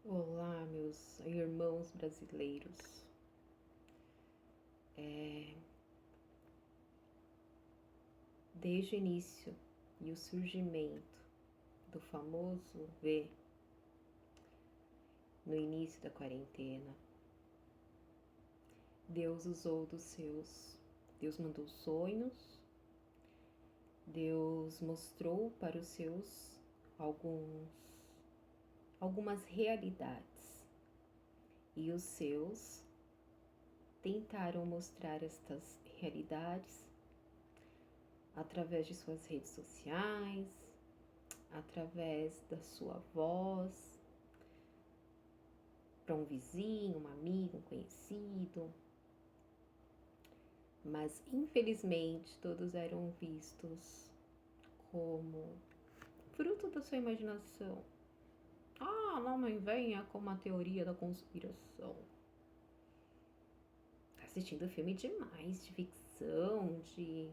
Olá, meus irmãos brasileiros. Desde o início e o surgimento do famoso V no início da quarentena, Deus usou dos seus. Deus mandou sonhos, Deus mostrou para os seus algumas realidades e os seus tentaram mostrar estas realidades através de suas redes sociais, através da sua voz, para um vizinho, um amigo, um conhecido. Mas infelizmente todos eram vistos como fruto da sua imaginação. Ah, não me venha com uma teoria da conspiração. Tá assistindo filme demais, de ficção, de...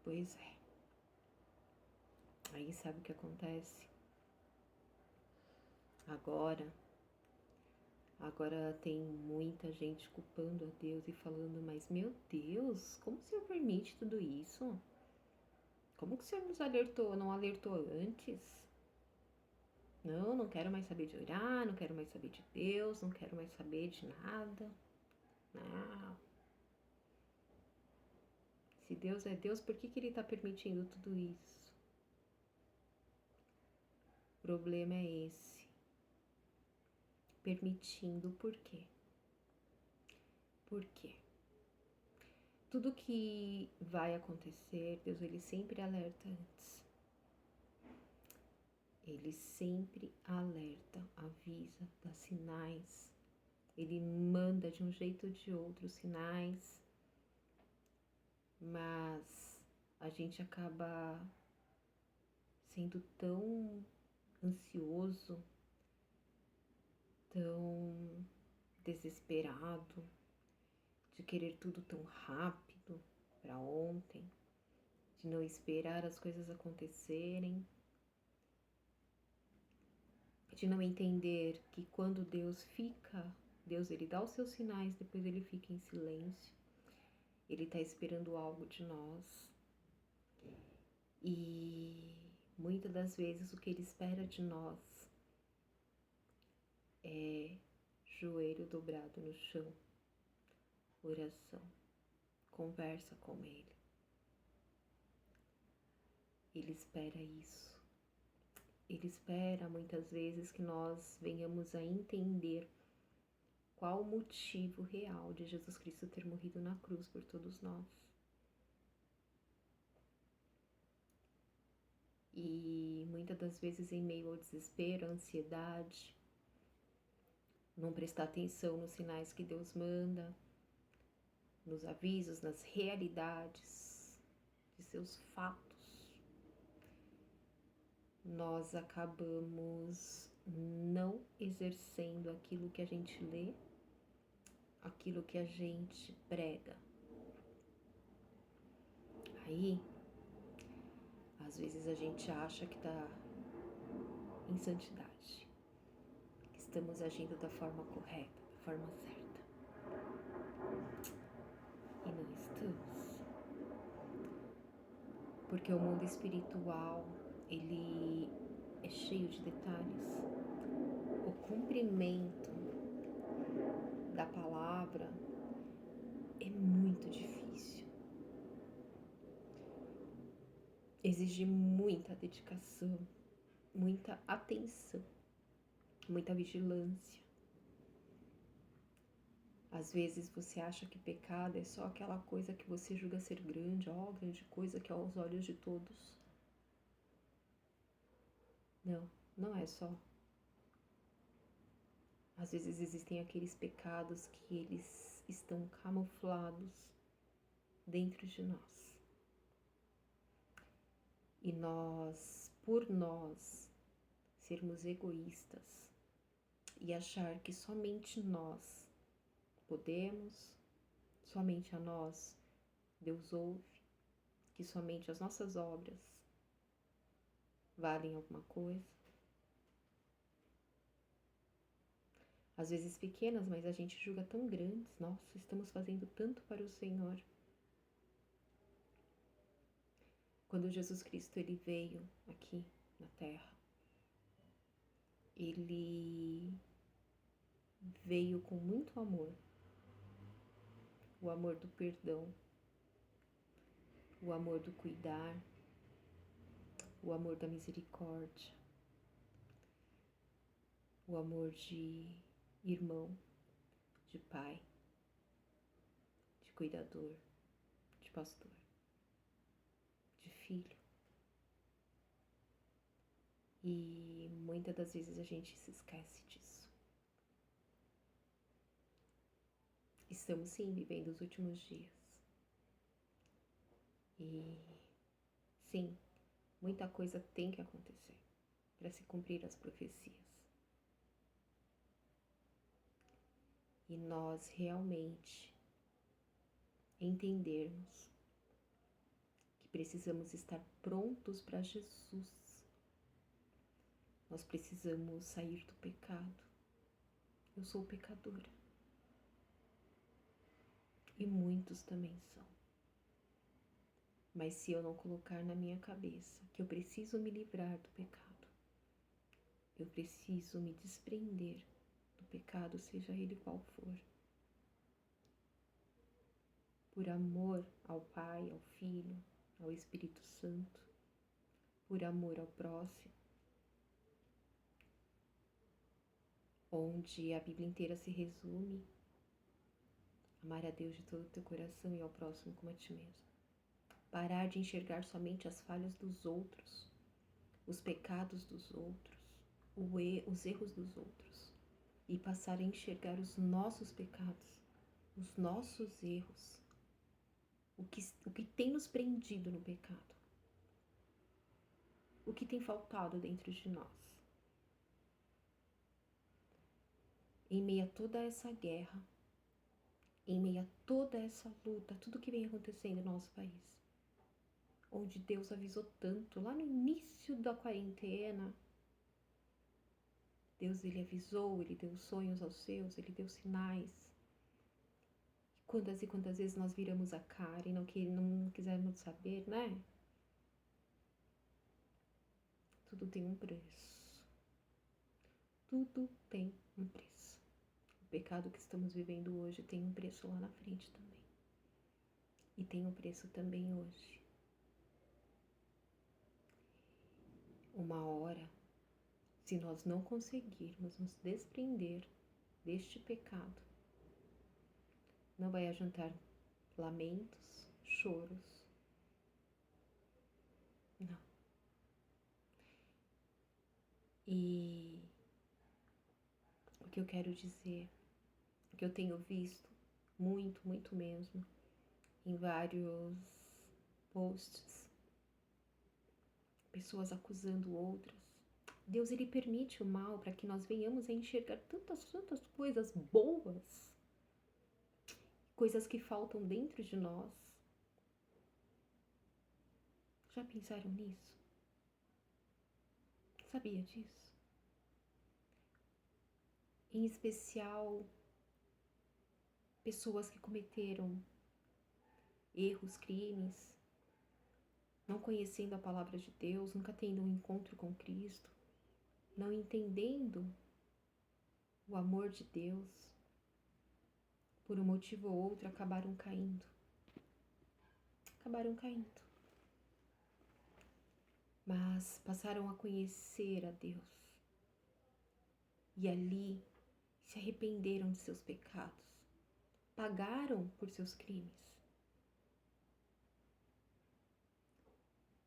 Pois é. Aí sabe o que acontece? Agora tem muita gente culpando a Deus e falando, mas meu Deus, como o Senhor permite tudo isso? Como que o Senhor nos alertou, não alertou antes? Não quero mais saber de orar, não quero mais saber de Deus, não quero mais saber de nada. Não. Se Deus é Deus, por que Ele está permitindo tudo isso? O problema é esse. Permitindo por quê? Por quê? Tudo que vai acontecer, Deus ele sempre alerta antes. Ele sempre alerta, avisa, dá sinais. Ele manda de um jeito ou de outro sinais, mas a gente acaba sendo tão ansioso, tão desesperado, de querer tudo tão rápido para ontem, de não esperar as coisas acontecerem, de não entender que quando Deus ele dá os seus sinais, depois ele fica em silêncio. Ele está esperando algo de nós. E muitas das vezes o que ele espera de nós é joelho dobrado no chão, oração, conversa com ele. Ele espera isso. Ele espera muitas vezes que nós venhamos a entender qual o motivo real de Jesus Cristo ter morrido na cruz por todos nós. E muitas das vezes em meio ao desespero, à ansiedade, não prestar atenção nos sinais que Deus manda, nos avisos, nas realidades de seus fatos, nós acabamos não exercendo aquilo que a gente lê, aquilo que a gente prega. Aí, às vezes a gente acha que está em santidade, que estamos agindo da forma correta, da forma certa. E não estamos. Porque o mundo espiritual, ele é cheio de detalhes. O cumprimento da palavra é muito difícil. Exige muita dedicação, muita atenção, muita vigilância. Às vezes você acha que pecado é só aquela coisa que você julga ser grande, grande coisa que é aos olhos de todos. Não é só. Às vezes existem aqueles pecados que eles estão camuflados dentro de nós. E por nós sermos egoístas e achar que somente nós podemos, somente a nós Deus ouve, que somente as nossas obras valem alguma coisa, às vezes pequenas, mas a gente julga tão grandes. Nossa, estamos fazendo tanto para o Senhor. Quando Jesus Cristo ele veio aqui na Terra, ele veio com muito amor, o amor do perdão, o amor do cuidar, o amor da misericórdia, o amor de irmão, de pai, de cuidador, de pastor, de filho. E muitas das vezes a gente se esquece disso. Estamos sim vivendo os últimos dias. E sim, muita coisa tem que acontecer para se cumprir as profecias. E nós realmente entendermos que precisamos estar prontos para Jesus. Nós precisamos sair do pecado. Eu sou pecadora. E muitos também são. Mas se eu não colocar na minha cabeça que eu preciso me livrar do pecado, eu preciso me desprender do pecado, seja ele qual for, por amor ao Pai, ao Filho, ao Espírito Santo, por amor ao próximo, onde a Bíblia inteira se resume: amar a Deus de todo o teu coração e ao próximo como a ti mesmo. Parar de enxergar somente as falhas dos outros, os pecados dos outros, os erros dos outros, e passar a enxergar os nossos pecados, os nossos erros, o que tem nos prendido no pecado, o que tem faltado dentro de nós. Em meio a toda essa guerra, em meio a toda essa luta, tudo que vem acontecendo no nosso país, onde Deus avisou tanto, lá no início da quarentena, Deus ele avisou, ele deu sonhos aos seus, ele deu sinais. Quantas e quantas vezes nós viramos a cara e não quisermos saber, né? Tudo tem um preço. Tudo tem um preço. O pecado que estamos vivendo hoje tem um preço lá na frente também. E tem um preço também hoje. Uma hora, se nós não conseguirmos nos desprender deste pecado, não vai adiantar lamentos, choros. Não. E o que eu quero dizer, o que eu tenho visto muito, muito mesmo, em vários posts, pessoas acusando outras. Deus ele permite o mal para que nós venhamos a enxergar tantas coisas boas, coisas que faltam dentro de nós. Já pensaram nisso? Sabia disso? Em especial, pessoas que cometeram erros, crimes, não conhecendo a palavra de Deus, nunca tendo um encontro com Cristo, não entendendo o amor de Deus, por um motivo ou outro acabaram caindo. Mas passaram a conhecer a Deus. E ali se arrependeram de seus pecados. Pagaram por seus crimes.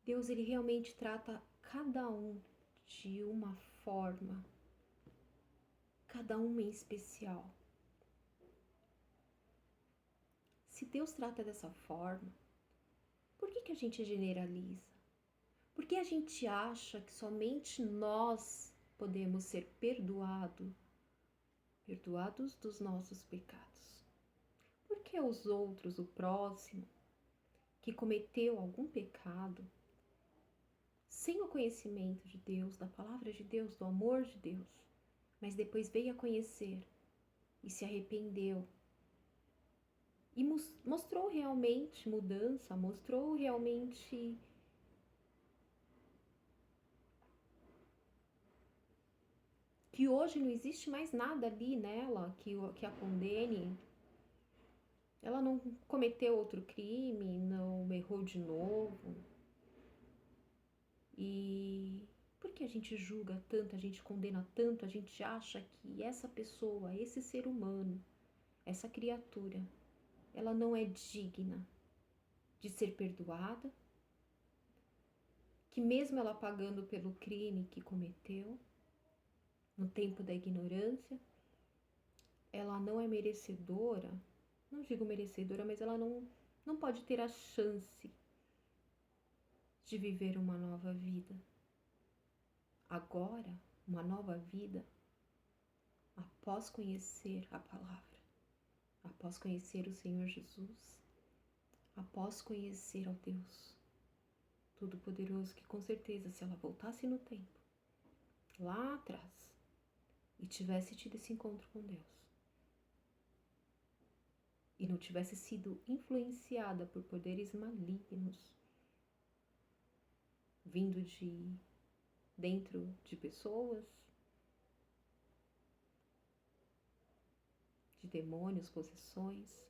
Deus ele realmente trata cada um de uma forma, cada um em especial. Se Deus trata dessa forma, por que a gente generaliza? Por que a gente acha que somente nós podemos ser perdoados dos nossos pecados? Por que os outros, o próximo, que cometeu algum pecado, sem o conhecimento de Deus, da palavra de Deus, do amor de Deus, mas depois veio a conhecer e se arrependeu. E mostrou realmente mudança, mostrou realmente que hoje não existe mais nada ali nela que a condene. Ela não cometeu outro crime, não errou de novo. E por que a gente julga tanto, a gente condena tanto, a gente acha que essa pessoa, esse ser humano, essa criatura, ela não é digna de ser perdoada? Que mesmo ela pagando pelo crime que cometeu, no tempo da ignorância, ela não é merecedora, não digo merecedora, mas ela não pode ter a chance de viver uma nova vida. Agora, uma nova vida, após conhecer a palavra, após conhecer o Senhor Jesus, após conhecer ao Deus Todo-Poderoso, que com certeza, se ela voltasse no tempo, lá atrás, e tivesse tido esse encontro com Deus, e não tivesse sido influenciada por poderes malignos, vindo de dentro de pessoas, de demônios, possessões,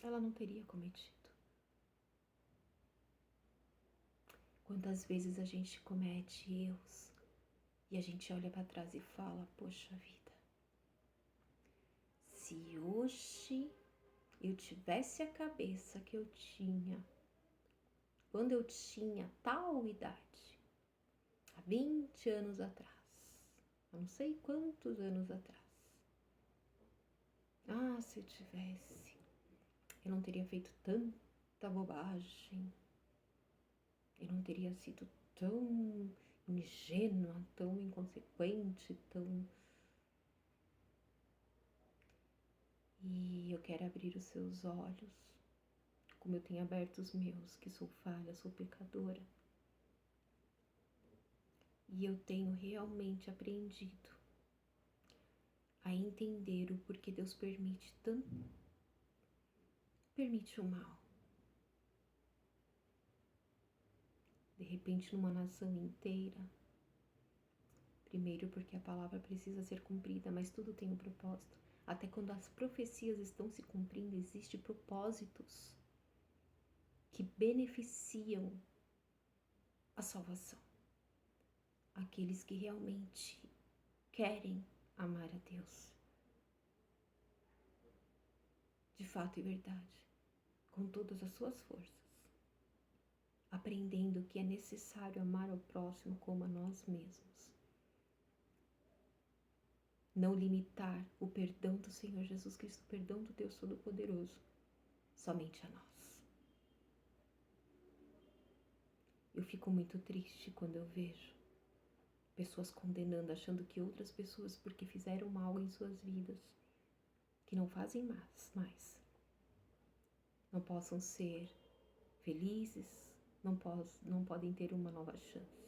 ela não teria cometido. Quantas vezes a gente comete erros e a gente olha para trás e fala, poxa vida, se hoje eu tivesse a cabeça que eu tinha quando eu tinha tal idade, há 20 anos atrás, há não sei quantos anos atrás, se eu tivesse, eu não teria feito tanta bobagem, eu não teria sido tão ingênua, tão inconsequente, tão... E eu quero abrir os seus olhos, como eu tenho aberto os meus, que sou falha, sou pecadora. E eu tenho realmente aprendido a entender o porquê Deus permite o mal. De repente, numa nação inteira. Primeiro, porque a palavra precisa ser cumprida, mas tudo tem um propósito. Até quando as profecias estão se cumprindo, existem propósitos que beneficiam a salvação. Aqueles que realmente querem amar a Deus. De fato e verdade. Com todas as suas forças. Aprendendo que é necessário amar ao próximo como a nós mesmos. Não limitar o perdão do Senhor Jesus Cristo, o perdão do Deus Todo-Poderoso, somente a nós. Eu fico muito triste quando eu vejo pessoas condenando, achando que outras pessoas, porque fizeram mal em suas vidas, que não fazem mais, não possam ser felizes, não podem ter uma nova chance.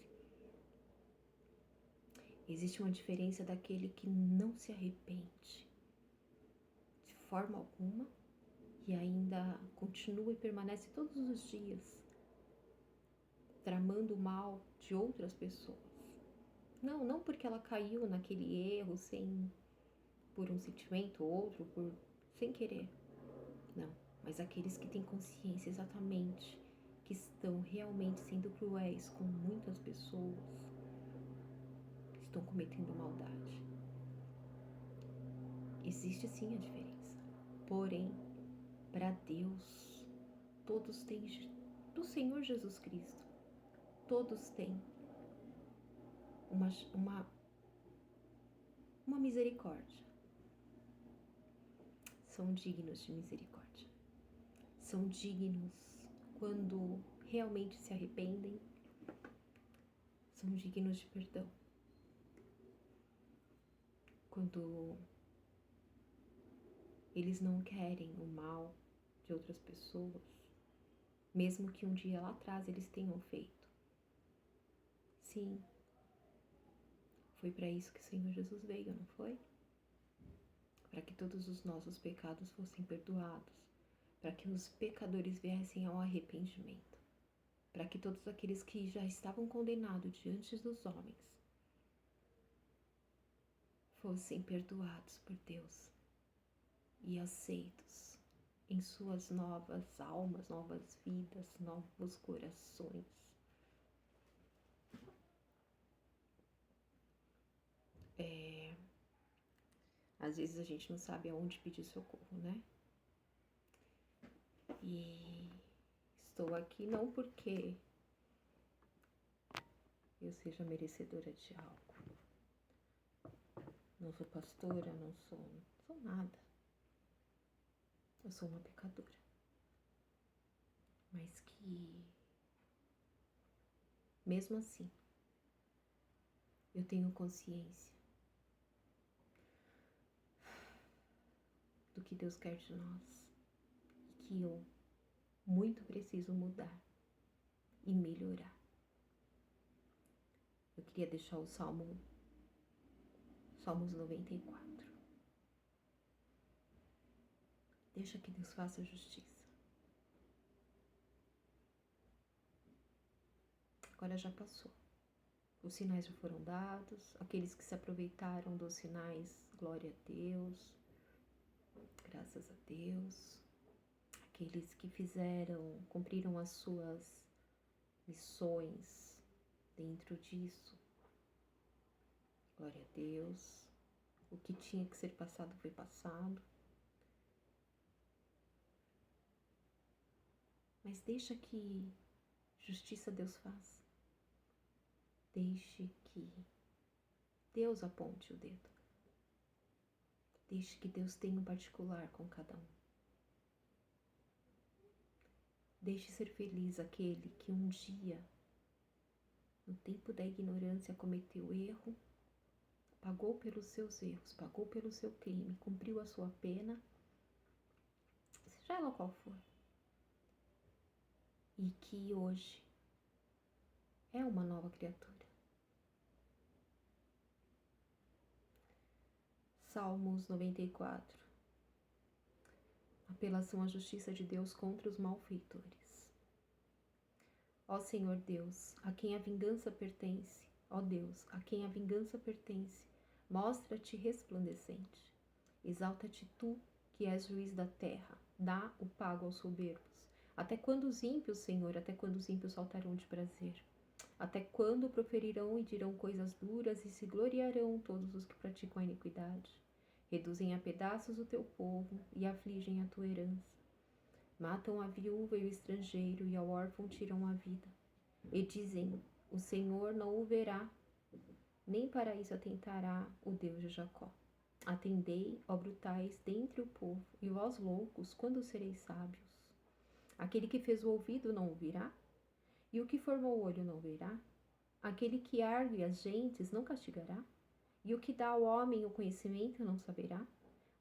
Existe uma diferença daquele que não se arrepende de forma alguma e ainda continua e permanece todos os dias tramando o mal de outras pessoas. Não porque ela caiu naquele erro por um sentimento ou outro, sem querer. Não, mas aqueles que têm consciência exatamente que estão realmente sendo cruéis com muitas pessoas, estão cometendo maldade. Existe sim a diferença. Porém, para Deus, todos têm, do Senhor Jesus Cristo, todos têm uma misericórdia. São dignos de misericórdia. São dignos quando realmente se arrependem. São dignos de perdão. Quando eles não querem o mal de outras pessoas, mesmo que um dia lá atrás eles tenham feito. Sim, foi para isso que o Senhor Jesus veio, não foi? para que todos os nossos pecados fossem perdoados, para que os pecadores viessem ao arrependimento, para que todos aqueles que já estavam condenados diante dos homens fossem perdoados por Deus e aceitos em suas novas almas, novas vidas, novos corações. Às vezes a gente não sabe aonde pedir socorro, né? E estou aqui não porque eu seja merecedora de algo. Não sou pastora, não sou nada. Eu sou uma pecadora. Mas que, mesmo assim, eu tenho consciência do que Deus quer de nós e que eu muito preciso mudar e melhorar. Eu queria deixar o Salmos 94. Deixa que Deus faça justiça. Agora já passou. Os sinais já foram dados. Aqueles que se aproveitaram dos sinais, glória a Deus. Graças a Deus. Aqueles que cumpriram as suas missões dentro disso, glória a Deus. O que tinha que ser passado foi passado. Mas deixa que justiça Deus faça. Deixe que Deus aponte o dedo. Deixe que Deus tenha um particular com cada um. Deixe ser feliz aquele que um dia, no tempo da ignorância, cometeu erro, pagou pelos seus erros, pagou pelo seu crime, cumpriu a sua pena, seja ela qual for. E que hoje é uma nova criatura. Salmos 94. Apelação à justiça de Deus contra os malfeitores. Ó Senhor Deus, a quem a vingança pertence, ó Deus, a quem a vingança pertence, mostra-te resplandecente. Exalta-te tu, que és juiz da terra, dá o pago aos soberbos. Até quando os ímpios, Senhor, até quando os ímpios saltarão de prazer? Até quando proferirão e dirão coisas duras e se gloriarão todos os que praticam a iniquidade? Reduzem a pedaços o teu povo e afligem a tua herança. Matam a viúva e o estrangeiro e ao órfão tiram a vida. E dizem, o Senhor não o verá, nem para isso atentará o Deus de Jacó. Atendei, ó brutais, dentre o povo, e vós loucos, quando sereis sábios? Aquele que fez o ouvido não ouvirá? E o que formou o olho não verá? Aquele que argue as gentes não castigará? E o que dá ao homem o conhecimento não saberá?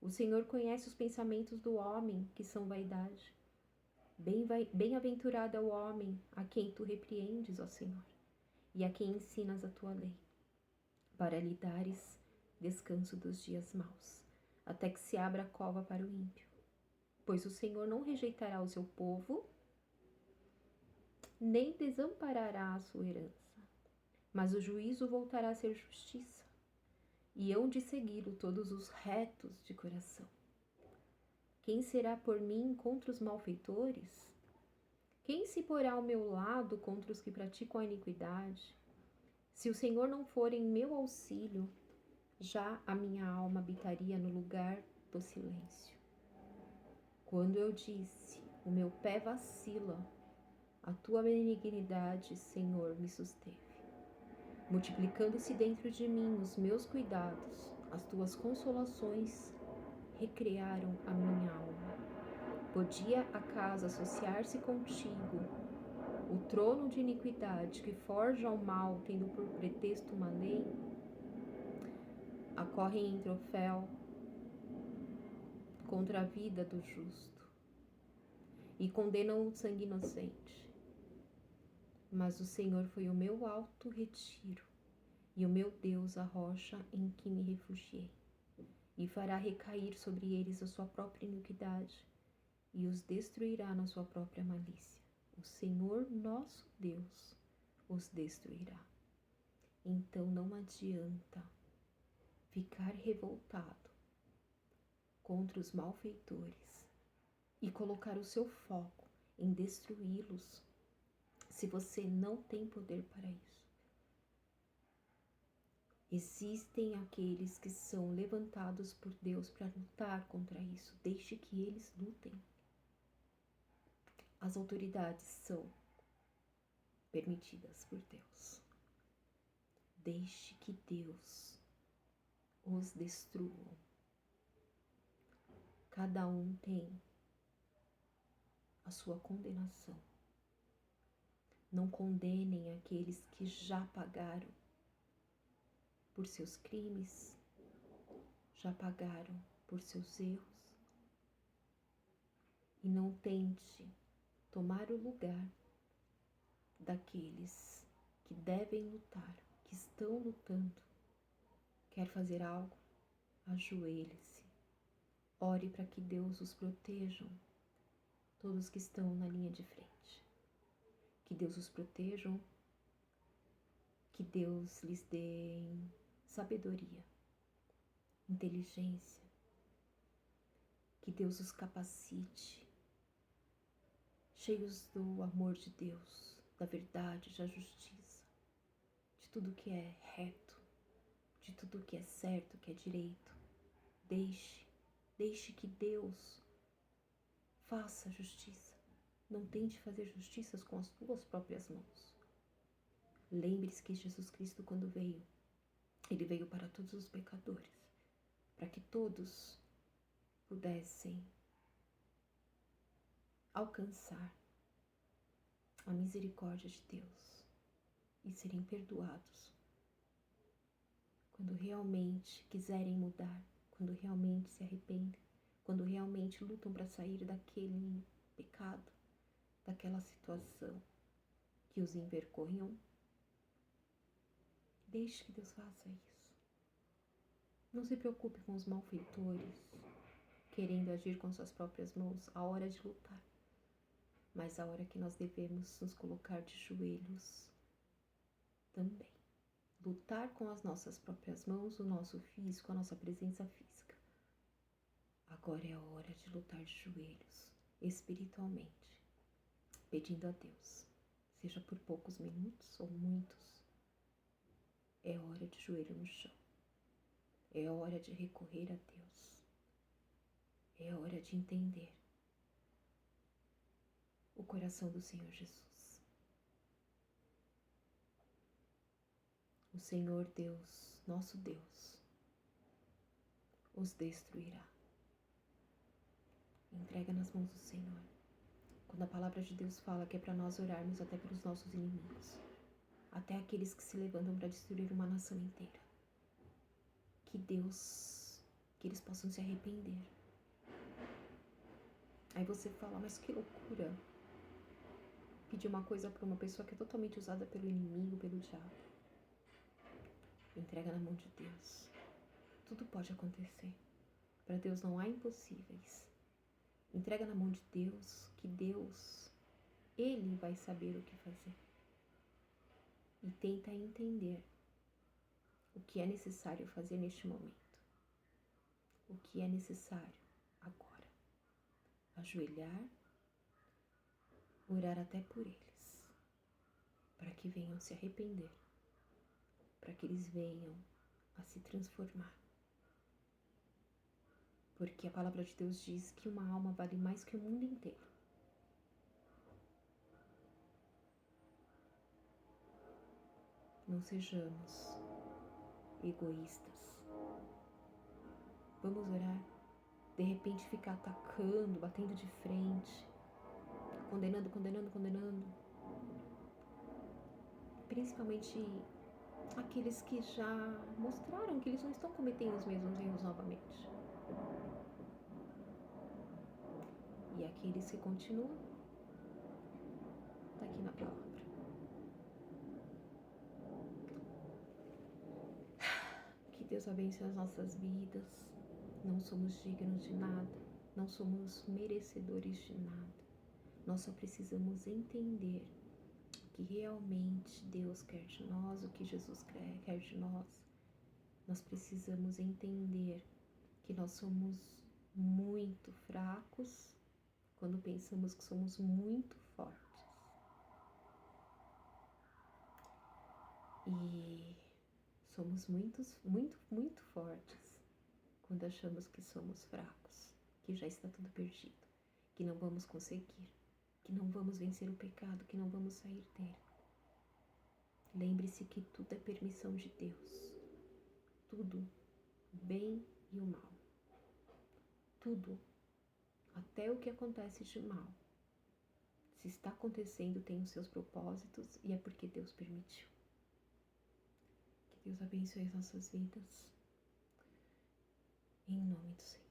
O Senhor conhece os pensamentos do homem, que são vaidade. Bem-aventurado é o homem a quem tu repreendes, ó Senhor, e a quem ensinas a tua lei, para lhe dares descanso dos dias maus, até que se abra a cova para o ímpio. Pois o Senhor não rejeitará o seu povo, nem desamparará a sua herança, mas o juízo voltará a ser justiça, e hão de segui-lo todos os retos de coração. Quem será por mim contra os malfeitores? Quem se porá ao meu lado contra os que praticam a iniquidade? Se o Senhor não for em meu auxílio, já a minha alma habitaria no lugar do silêncio. Quando eu disse, o meu pé vacila, a tua benignidade, Senhor, me susteve. Multiplicando-se dentro de mim os meus cuidados, as tuas consolações recrearam a minha alma. Podia acaso associar-se contigo o trono de iniquidade que forja o mal, tendo por pretexto uma lei? Acorrem em troféu contra a vida do justo e condenam o sangue inocente. Mas o Senhor foi o meu alto retiro e o meu Deus a rocha em que me refugiei. e fará recair sobre eles a sua própria iniquidade, e os destruirá na sua própria malícia. O Senhor nosso Deus os destruirá. Então não adianta ficar revoltado contra os malfeitores e colocar o seu foco em destruí-los, se você não tem poder para isso. Existem aqueles que são levantados por Deus para lutar contra isso. Deixe que eles lutem. As autoridades são permitidas por Deus. Deixe que Deus os destrua. Cada um tem a sua condenação. Não condenem aqueles que já pagaram por seus crimes, já pagaram por seus erros. E não tente tomar o lugar daqueles que devem lutar, que estão lutando. Quer fazer algo? Ajoelhe-se. Ore para que Deus os proteja, todos que estão na linha de frente. Que Deus os proteja, que Deus lhes dê sabedoria, inteligência, que Deus os capacite, cheios do amor de Deus, da verdade, da justiça, de tudo que é reto, de tudo que é certo, que é direito. Deixe que Deus faça justiça. Não tente fazer justiças com as tuas próprias mãos. Lembre-se que Jesus Cristo, quando veio, Ele veio para todos os pecadores, para que todos pudessem alcançar a misericórdia de Deus e serem perdoados quando realmente quiserem mudar, quando realmente se arrependem, quando realmente lutam para sair daquele pecado, daquela situação que os envergonham. Deixe que Deus faça isso. Não se preocupe com os malfeitores querendo agir com suas próprias mãos. A hora de lutar, mas a hora que nós devemos nos colocar de joelhos também. Lutar com as nossas próprias mãos, o nosso físico, a nossa presença física. Agora é a hora de lutar de joelhos, espiritualmente, pedindo a Deus, seja por poucos minutos ou muitos. É hora de joelho no chão. É hora de recorrer a Deus. É hora de entender o coração do Senhor Jesus. O Senhor Deus, nosso Deus, os destruirá. Entrega nas mãos do Senhor. Quando a palavra de Deus fala que é para nós orarmos até pelos nossos inimigos, até aqueles que se levantam para destruir uma nação inteira. Que eles possam se arrepender. Aí você fala, mas que loucura. Pedir uma coisa para uma pessoa que é totalmente usada pelo inimigo, pelo diabo. Entrega na mão de Deus. Tudo pode acontecer. Para Deus não há impossíveis. Entrega na mão de Deus, que Deus, Ele vai saber o que fazer. E tenta entender o que é necessário fazer neste momento. O que é necessário agora. Ajoelhar, orar até por eles, para que venham se arrepender, para que eles venham a se transformar. Porque a palavra de Deus diz que uma alma vale mais que o mundo inteiro. Não sejamos egoístas. Vamos orar. De repente ficar atacando, batendo de frente, condenando. Principalmente aqueles que já mostraram que eles não estão cometendo os mesmos erros novamente. E aqueles que continuam, está aqui na palavra. Que Deus abençoe as nossas vidas. não somos dignos de nada, não somos merecedores de nada. Nós só precisamos entender o que realmente Deus quer de nós, o que Jesus quer de nós. Nós precisamos entender que nós somos muito fracos quando pensamos que somos muito fortes. E somos muito fortes quando achamos que somos fracos, que já está tudo perdido, que não vamos conseguir, que não vamos vencer o pecado, que não vamos sair dele. Lembre-se que tudo é permissão de Deus. Tudo, o bem e o mal. Tudo, até o que acontece de mal. Se está acontecendo, tem os seus propósitos e é porque Deus permitiu. Que Deus abençoe as nossas vidas. Em nome do Senhor.